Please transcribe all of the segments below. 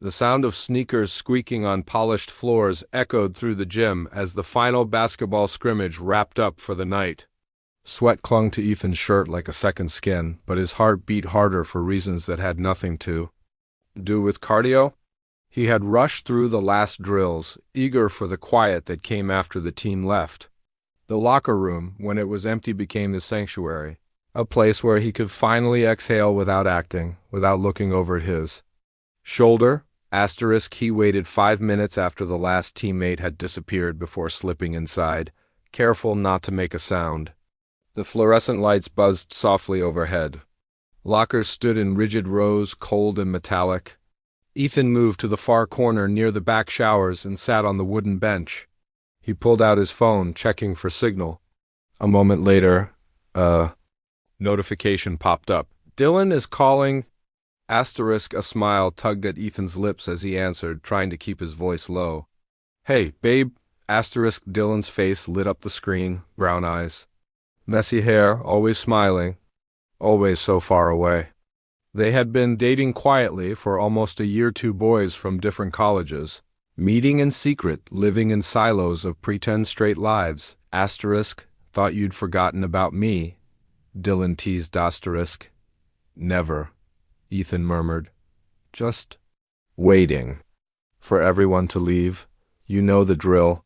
The sound of sneakers squeaking on polished floors echoed through the gym as the final basketball scrimmage wrapped up for the night. Sweat clung to Ethan's shirt like a second skin, but his heart beat harder for reasons that had nothing to do with cardio. He had rushed through the last drills, eager for the quiet that came after the team left. The locker room, when it was empty, became his sanctuary, a place where he could finally exhale without acting, without looking over at his shoulder. He waited 5 minutes after the last teammate had disappeared before slipping inside, careful not to make a sound. The fluorescent lights buzzed softly overhead. Lockers stood in rigid rows, cold and metallic. Ethan moved to the far corner near the back showers and sat on the wooden bench. He pulled out his phone, checking for signal. A moment later, a notification popped up. "Dylan is calling." A smile tugged at Ethan's lips as he answered, trying to keep his voice low. "Hey, babe." Dylan's face lit up the screen, brown eyes. Messy hair, always smiling, always so far away. They had been dating quietly for almost a year, two boys from different colleges, meeting in secret, living in silos of pretend straight lives. "Thought you'd forgotten about me," Dylan teased. "Never," Ethan murmured. "Just waiting for everyone to leave. You know the drill."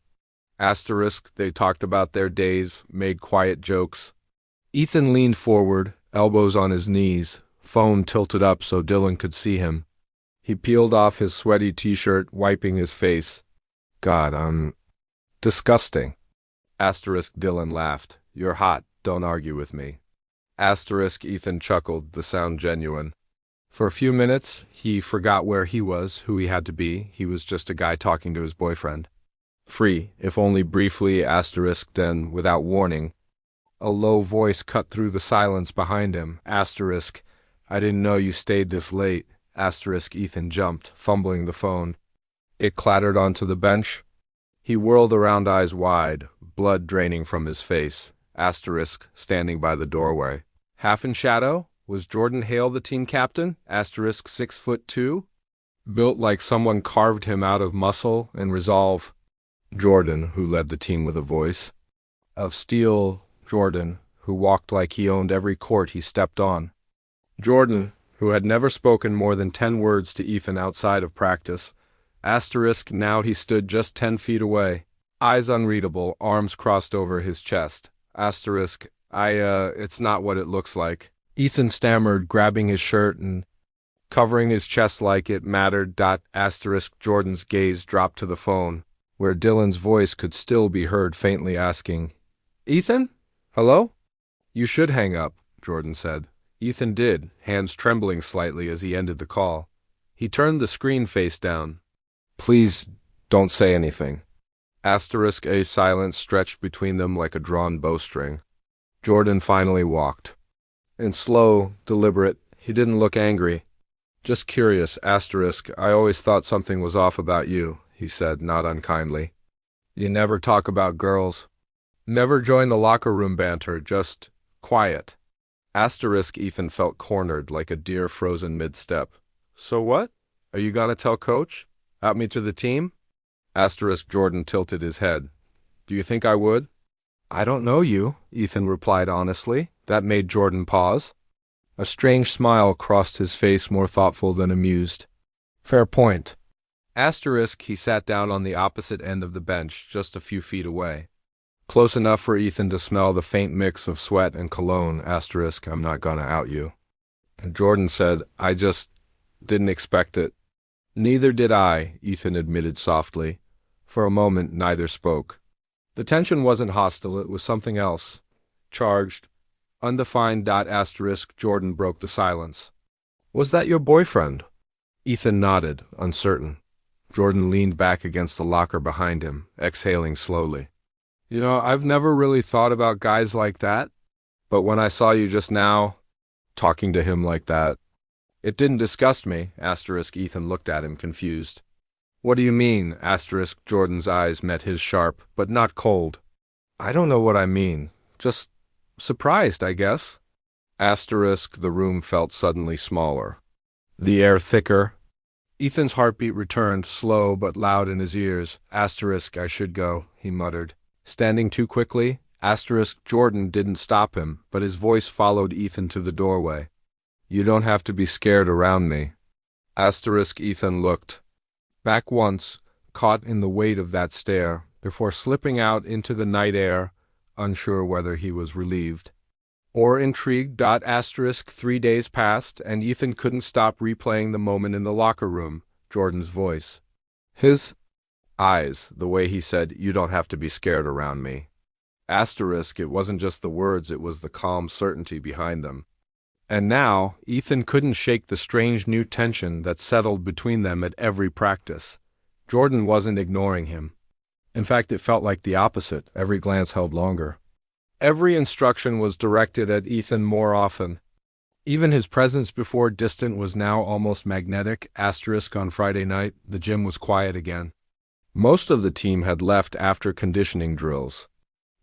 They talked about their days, made quiet jokes. Ethan leaned forward, elbows on his knees, phone tilted up so Dylan could see him. He peeled off his sweaty t-shirt, wiping his face. "God, I'm disgusting." Dylan laughed. "You're hot, don't argue with me." Ethan chuckled, the sound genuine. For a few minutes, he forgot where he was, who he had to be. He was just a guy talking to his boyfriend. Free, if only briefly. Then, without warning, a low voice cut through the silence behind him. "I didn't know you stayed this late." Ethan jumped, fumbling the phone. It clattered onto the bench. He whirled around, eyes wide, blood draining from his face. Standing by the doorway. Half in shadow, was Jordan Hale, the team captain? 6'2", built like someone carved him out of muscle and resolve. Jordan, who led the team with a voice of steel. Jordan, who walked like he owned every court he stepped on. Jordan, who had never spoken more than 10 words to Ethan outside of practice. Now he stood just 10 feet away, eyes unreadable, arms crossed over his chest. It's not what it looks like." Ethan stammered, grabbing his shirt and covering his chest like it mattered. Jordan's gaze dropped to the phone, where Dylan's voice could still be heard faintly asking, "Ethan? Hello?" "You should hang up," Jordan said. Ethan did, hands trembling slightly as he ended the call. He turned the screen face down. "Please don't say anything." A silence stretched between them like a drawn bowstring. Jordan finally walked. And slow, deliberate, he didn't look angry. "Just curious, I always thought something was off about you," he said, not unkindly. "You never talk about girls. Never join the locker room banter, just quiet." Ethan felt cornered like a deer frozen mid-step. "So what? Are you gonna tell Coach? Out me to the team?" Jordan tilted his head. "Do you think I would?" "I don't know you," Ethan replied honestly. That made Jordan pause. A strange smile crossed his face, more thoughtful than amused. "Fair point." He sat down on the opposite end of the bench, just a few feet away. Close enough for Ethan to smell the faint mix of sweat and cologne. "I'm not gonna out you." And Jordan said, "I just didn't expect it." "Neither did I," Ethan admitted softly. For a moment, neither spoke. The tension wasn't hostile, it was something else. Charged, undefined. Jordan broke the silence. "Was that your boyfriend?" Ethan nodded, uncertain. Jordan leaned back against the locker behind him, exhaling slowly. "I've never really thought about guys like that, but when I saw you just now, talking to him like that, it didn't disgust me." Ethan looked at him, confused. "What do you mean?" Jordan's eyes met his sharp, but not cold. "I don't know what I mean. Just surprised, I guess." The room felt suddenly smaller. The air thicker. Ethan's heartbeat returned, slow but loud in his ears. Asterisk, I should go, he muttered. Standing too quickly, asterisk, Jordan didn't stop him, but his voice followed Ethan to the doorway. You don't have to be scared around me. Asterisk, Ethan looked back once, caught in the weight of that stare, before slipping out into the night air, unsure whether he was relieved or intrigued. Asterisk, 3 days passed, and Ethan couldn't stop replaying the moment in the locker room, Jordan's voice. His eyes, the way he said, you don't have to be scared around me. Asterisk, it wasn't just the words, it was the calm certainty behind them. And now, Ethan couldn't shake the strange new tension that settled between them at every practice. Jordan wasn't ignoring him. In fact, it felt like the opposite. Every glance held longer. Every instruction was directed at Ethan more often. Even his presence before distant was now almost magnetic. Asterisk, on Friday night, the gym was quiet again. Most of the team had left after conditioning drills.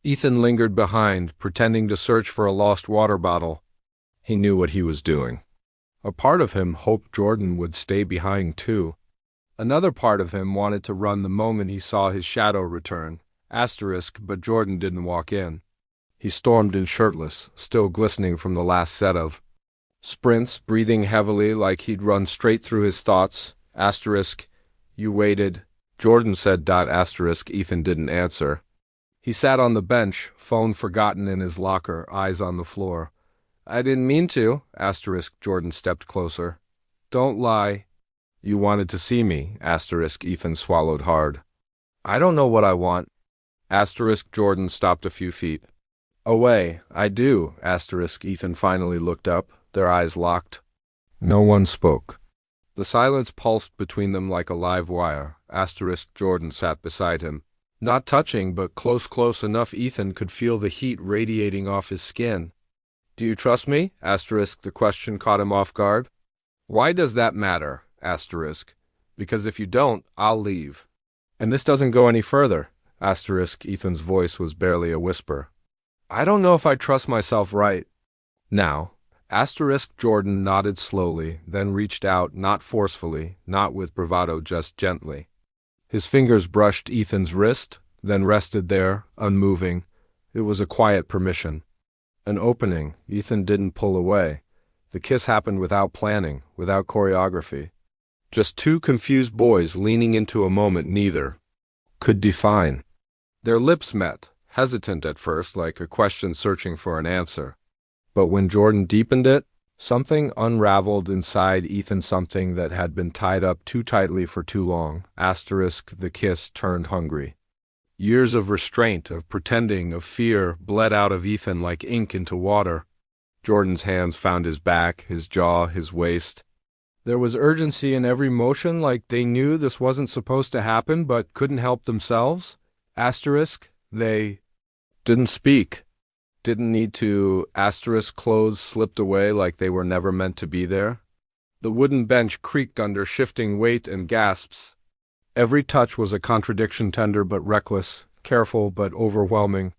Ethan lingered behind, pretending to search for a lost water bottle. He knew what he was doing. A part of him hoped Jordan would stay behind too. Another part of him wanted to run the moment he saw his shadow return. Asterisk, but Jordan didn't walk in. He stormed in shirtless, still glistening from the last set of sprints, breathing heavily like he'd run straight through his thoughts. Asterisk, you waited, Jordan said. Asterisk, Ethan didn't answer. He sat on the bench, phone forgotten in his locker, eyes on the floor. I didn't mean to, asterisk, Jordan stepped closer. Don't lie. You wanted to see me, asterisk, Ethan swallowed hard. I don't know what I want. Asterisk, Jordan stopped a few feet away. I do, asterisk, Ethan finally looked up, their eyes locked. No one spoke. The silence pulsed between them like a live wire. Asterisk, Jordan sat beside him. Not touching, but close enough Ethan could feel the heat radiating off his skin. Do you trust me? Asterisk, the question caught him off guard. Why does that matter? Asterisk. Because if you don't, I'll leave. And this doesn't go any further. Asterisk, Ethan's voice was barely a whisper. I don't know if I trust myself right now. Asterisk, Jordan nodded slowly, then reached out, not forcefully, not with bravado, just gently. His fingers brushed Ethan's wrist, then rested there, unmoving. It was a quiet permission. An opening. Ethan didn't pull away. The kiss happened without planning, without choreography. Just two confused boys leaning into a moment neither could define. Their lips met, hesitant at first, like a question searching for an answer. But when Jordan deepened it, something unraveled inside Ethan, something that had been tied up too tightly for too long. Asterisk, the kiss turned hungry. Years of restraint, of pretending, of fear bled out of Ethan like ink into water. Jordan's hands found his back, his jaw, his waist. There was urgency in every motion, like they knew this wasn't supposed to happen but couldn't help themselves. Asterisk, they didn't speak. Didn't need to. Asterisk, clothes slipped away like they were never meant to be there. The wooden bench creaked under shifting weight and gasps. Every touch was a contradiction, tender but reckless, careful but overwhelming.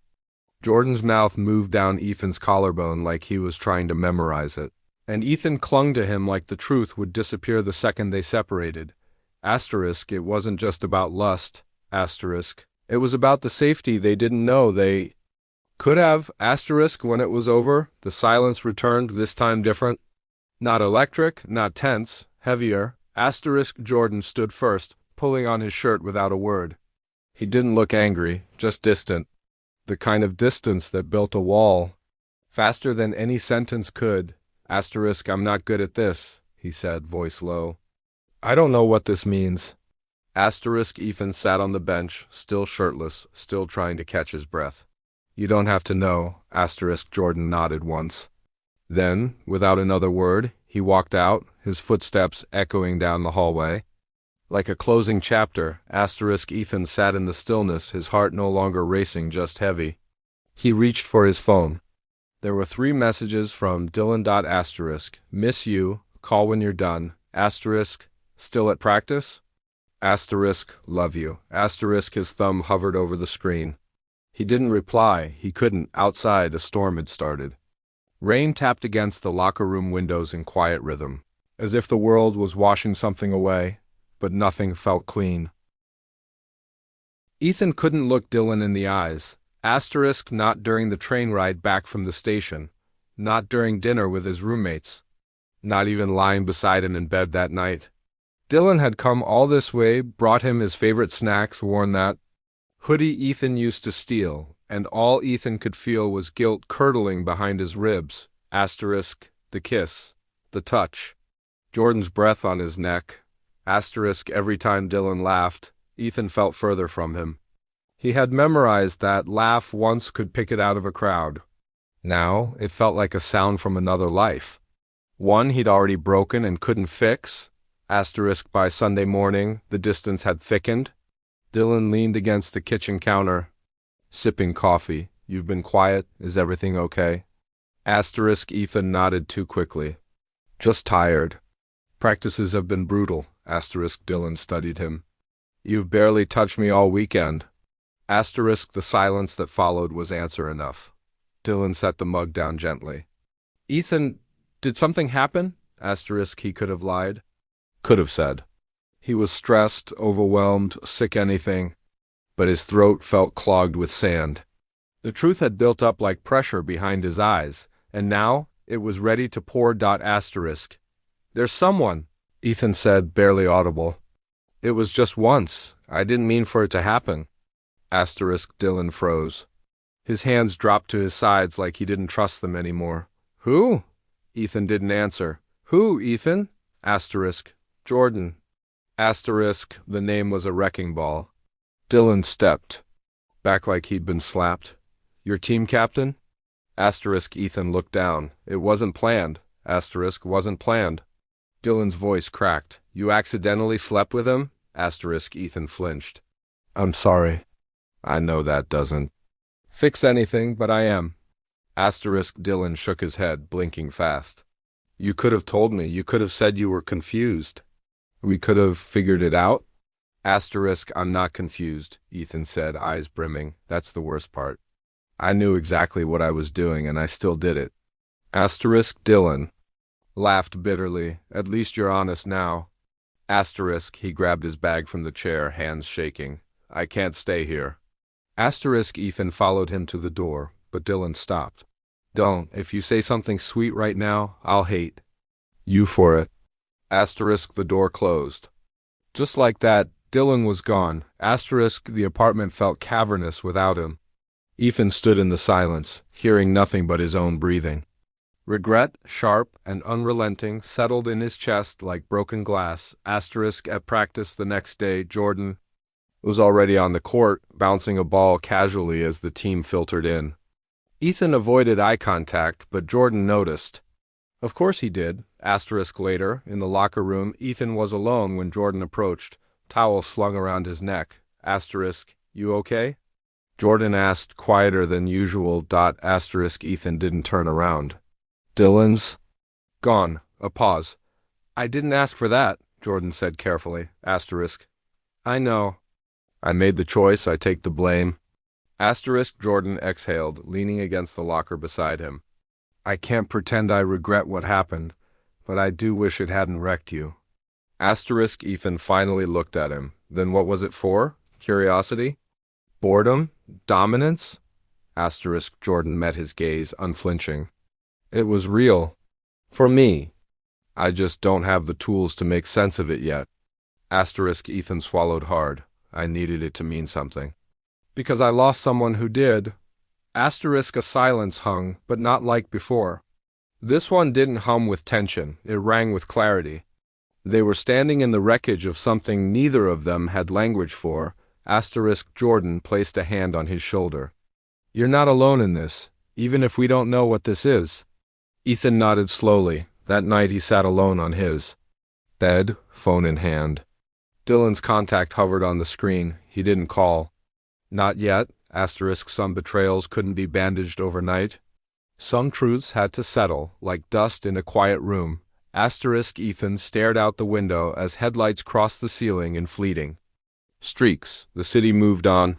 Jordan's mouth moved down Ethan's collarbone like he was trying to memorize it. And Ethan clung to him like the truth would disappear the second they separated. Asterisk, it wasn't just about lust. Asterisk, it was about the safety they didn't know they could have. Asterisk, when it was over, the silence returned, this time different. Not electric, not tense, heavier. Asterisk, Jordan stood first, pulling on his shirt without a word. He didn't look angry, just distant. The kind of distance that built a wall. Faster than any sentence could. Asterisk, I'm not good at this, he said, voice low. I don't know what this means. Asterisk, Ethan sat on the bench, still shirtless, still trying to catch his breath. You don't have to know, asterisk, Jordan nodded once. Then, without another word, he walked out, his footsteps echoing down the hallway. Like a closing chapter, asterisk, Ethan sat in the stillness, his heart no longer racing, just heavy. He reached for his phone. There were 3 messages from Dylan. Asterisk, miss you, call when you're done. Asterisk, still at practice? Asterisk, love you. Asterisk, his thumb hovered over the screen. He didn't reply. He couldn't. Outside, a storm had started. Rain tapped against the locker room windows in quiet rhythm, as if the world was washing something away. but nothing felt clean. Ethan couldn't look Dylan in the eyes. Asterisk not during the train ride back from the station. Not during dinner with his roommates. Not even lying beside him in bed that night. Dylan had come all this way, brought him his favorite snacks, worn that hoodie Ethan used to steal, and all Ethan could feel was guilt curdling behind his ribs. Asterisk, the kiss, the touch, Jordan's breath on his neck. Asterisk every time Dylan laughed, Ethan felt further from him. He had memorized that laugh once could pick it out of a crowd. Now it felt like a sound from another life. One he'd already broken and couldn't fix. Asterisk by Sunday morning, the distance had thickened. Dylan leaned against the kitchen counter, sipping coffee. You've been quiet. Is everything okay? Asterisk Ethan nodded too quickly. Just tired. Practices have been brutal. Asterisk Dylan studied him. You've barely touched me all weekend. Asterisk the silence that followed was answer enough. Dylan set the mug down gently. Ethan, did something happen? Asterisk he could have lied. Could have said. He was stressed, overwhelmed, sick anything, but his throat felt clogged with sand. The truth had built up like pressure behind his eyes, and now it was ready to pour. Asterisk. There's someone, Ethan said, barely audible. It was just once. I didn't mean for it to happen. Asterisk Dylan froze. His hands dropped to his sides like he didn't trust them anymore. Who? Ethan didn't answer. Who, Ethan? Asterisk. Jordan. Asterisk, the name was a wrecking ball. Dylan stepped back like he'd been slapped. Your team captain? Asterisk Ethan looked down. It wasn't planned. Asterisk wasn't planned. Dylan's voice cracked. You accidentally slept with him? Asterisk Ethan flinched. I'm sorry. I know that doesn't fix anything, but I am. Asterisk Dylan shook his head, blinking fast. You could have told me. You could have said you were confused. We could have figured it out. Asterisk I'm not confused, Ethan said, eyes brimming. That's the worst part. I knew exactly what I was doing, and I still did it. Asterisk Dylan laughed bitterly. At least you're honest now. Asterisk he grabbed his bag from the chair, hands shaking. I can't stay here. Asterisk Ethan followed him to the door, but Dylan stopped. Don't. If you say something sweet right now, I'll hate you for it. Asterisk the door closed. Just like that, Dylan was gone. Asterisk the apartment felt cavernous without him. Ethan stood in the silence, hearing nothing but his own breathing. Regret, sharp and unrelenting, settled in his chest like broken glass. Asterisk at practice the next day, Jordan was already on the court, bouncing a ball casually as the team filtered in. Ethan avoided eye contact, but Jordan noticed. Of course he did. Asterisk later, in the locker room, Ethan was alone when Jordan approached, towel slung around his neck. Asterisk, you okay? Jordan asked, quieter than usual. Asterisk Ethan didn't turn around. Dylan's gone. A pause. I didn't ask for that, Jordan said carefully. Asterisk. I know. I made the choice. I take the blame. Asterisk Jordan exhaled, leaning against the locker beside him. I can't pretend I regret what happened, but I do wish it hadn't wrecked you. Asterisk Ethan finally looked at him. Then what was it for? Curiosity? Boredom? Dominance? Asterisk Jordan met his gaze, unflinching. It was real. For me. I just don't have the tools to make sense of it yet. Asterisk Ethan swallowed hard. I needed it to mean something. Because I lost someone who did. Asterisk a silence hung, but not like before. This one didn't hum with tension. It rang with clarity. They were standing in the wreckage of something neither of them had language for. Asterisk Jordan placed a hand on his shoulder. You're not alone in this, even if we don't know what this is. Ethan nodded slowly. That night he sat alone on his bed, phone in hand. Dylan's contact hovered on the screen. He didn't call. Not yet. Asterisk some betrayals couldn't be bandaged overnight. Some truths had to settle, like dust in a quiet room. Asterisk Ethan stared out the window as headlights crossed the ceiling in fleeting streaks. The city moved on.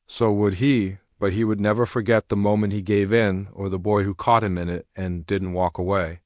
So would he, but he would never forget the moment he gave in, or the boy who caught him in it and didn't walk away.